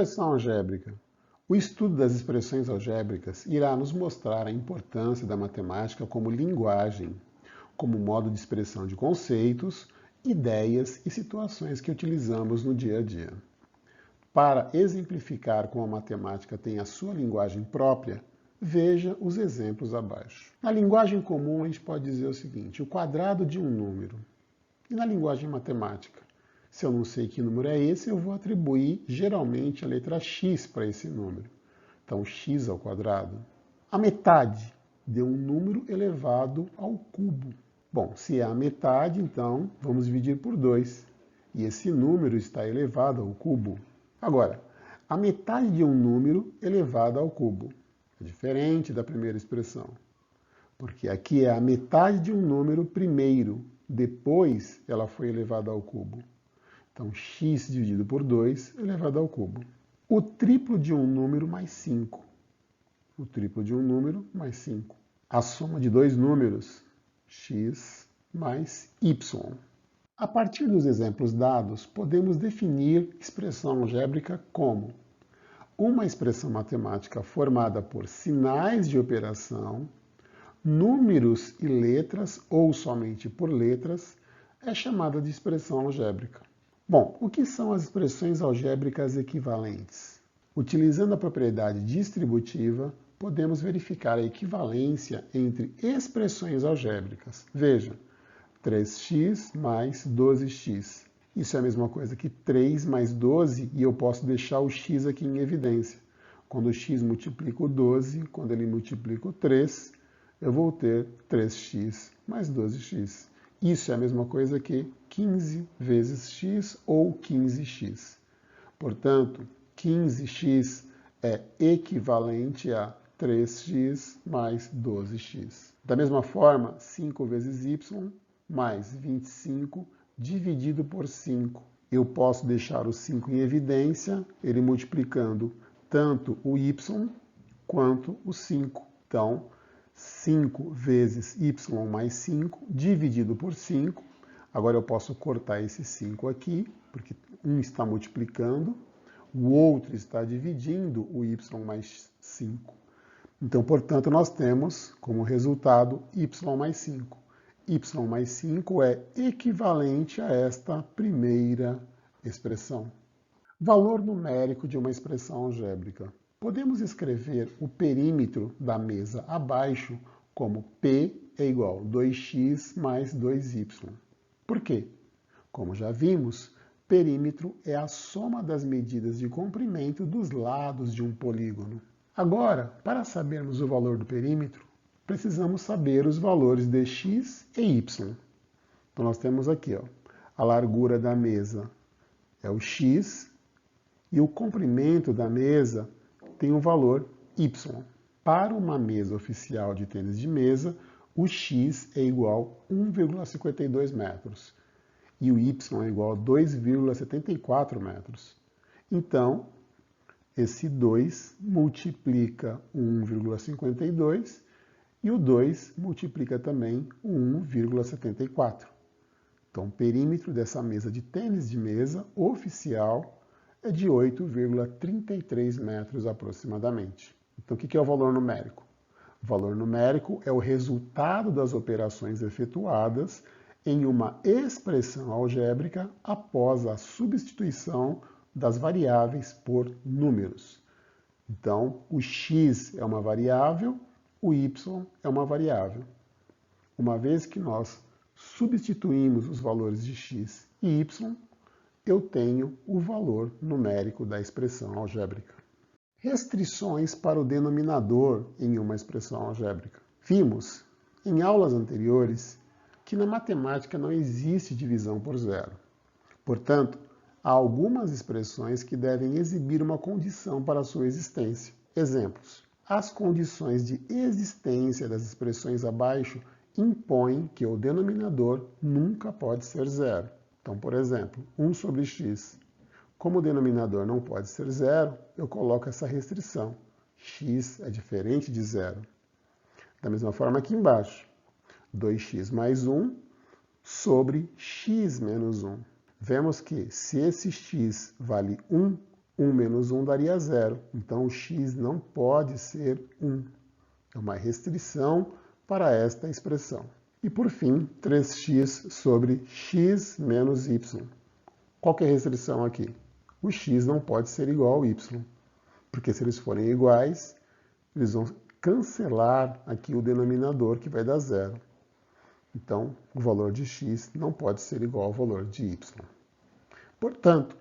Expressão algébrica. O estudo das expressões algébricas irá nos mostrar a importância da matemática como linguagem, como modo de expressão de conceitos, ideias e situações que utilizamos no dia a dia. Para exemplificar como a matemática tem a sua linguagem própria, veja os exemplos abaixo. Na linguagem comum, a gente pode dizer o seguinte: o quadrado de um número. E na linguagem matemática? Se eu não sei que número é esse, eu vou atribuir geralmente a letra x para esse número. Então, x ao quadrado. A metade de um número elevado ao cubo. Bom, se é a metade, então vamos dividir por 2. E esse número está elevado ao cubo. Agora, a metade de um número elevado ao cubo. É diferente da primeira expressão. Porque aqui é a metade de um número primeiro, depois ela foi elevada ao cubo. Então, x dividido por 2 elevado ao cubo. O triplo de um número mais 5. O triplo de um número mais 5. A soma de dois números, x mais y. A partir dos exemplos dados, podemos definir expressão algébrica como uma expressão matemática formada por sinais de operação, números e letras, ou somente por letras, é chamada de expressão algébrica. Bom, o que são as expressões algébricas equivalentes? Utilizando a propriedade distributiva, podemos verificar a equivalência entre expressões algébricas. Veja, 3x mais 12x. Isso é a mesma coisa que 3 mais 12, e eu posso deixar o x aqui em evidência. Quando o x multiplica o 12, quando ele multiplica o 3, eu vou ter 3x mais 12x. Isso é a mesma coisa que 15 vezes x ou 15x. Portanto, 15x é equivalente a 3x mais 12x. Da mesma forma, 5 vezes y mais 25 dividido por 5. Eu posso deixar o 5 em evidência, ele multiplicando tanto o y quanto o 5. Então, 5 vezes y mais 5 dividido por 5. Agora eu posso cortar esse 5 aqui, porque um está multiplicando, o outro está dividindo o y mais 5. Então, portanto, nós temos como resultado y mais 5. Y mais 5 é equivalente a esta primeira expressão. Valor numérico de uma expressão algébrica. Podemos escrever o perímetro da mesa abaixo como P é igual a 2x mais 2y. Por quê? Como já vimos, perímetro é a soma das medidas de comprimento dos lados de um polígono. Agora, para sabermos o valor do perímetro, precisamos saber os valores de x e y. Então, nós temos aqui, a largura da mesa é o x e o comprimento da mesa tem o valor y. Para uma mesa oficial de tênis de mesa, o x é igual a 1,52 metros e o y é igual a 2,74 metros. Então, esse 2 multiplica o 1,52 e o 2 multiplica também o 1,74. Então, o perímetro dessa mesa de tênis de mesa oficial é de 8,33 metros aproximadamente. Então, o que é o valor numérico? O valor numérico é o resultado das operações efetuadas em uma expressão algébrica após a substituição das variáveis por números. Então, o x é uma variável, o y é uma variável. Uma vez que nós substituímos os valores de x e y, eu tenho o valor numérico da expressão algébrica. Restrições para o denominador em uma expressão algébrica. Vimos, em aulas anteriores, que na matemática não existe divisão por zero. Portanto, há algumas expressões que devem exibir uma condição para a sua existência. Exemplos. As condições de existência das expressões abaixo impõem que o denominador nunca pode ser zero. Então, por exemplo, 1 sobre x. Como o denominador não pode ser zero, eu coloco essa restrição. X é diferente de zero. Da mesma forma aqui embaixo. 2x mais 1 sobre x menos 1. Vemos que se esse x vale 1, 1 menos 1 daria 0. Então, o x não pode ser 1. É uma restrição para esta expressão. E, por fim, 3x sobre x menos y. Qual que é a restrição aqui? O x não pode ser igual ao y, porque se eles forem iguais, eles vão cancelar aqui o denominador, que vai dar 0. Então, o valor de x não pode ser igual ao valor de y. Portanto,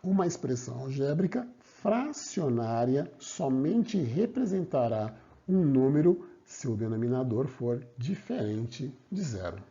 uma expressão algébrica fracionária somente representará um número se o denominador for diferente de 0.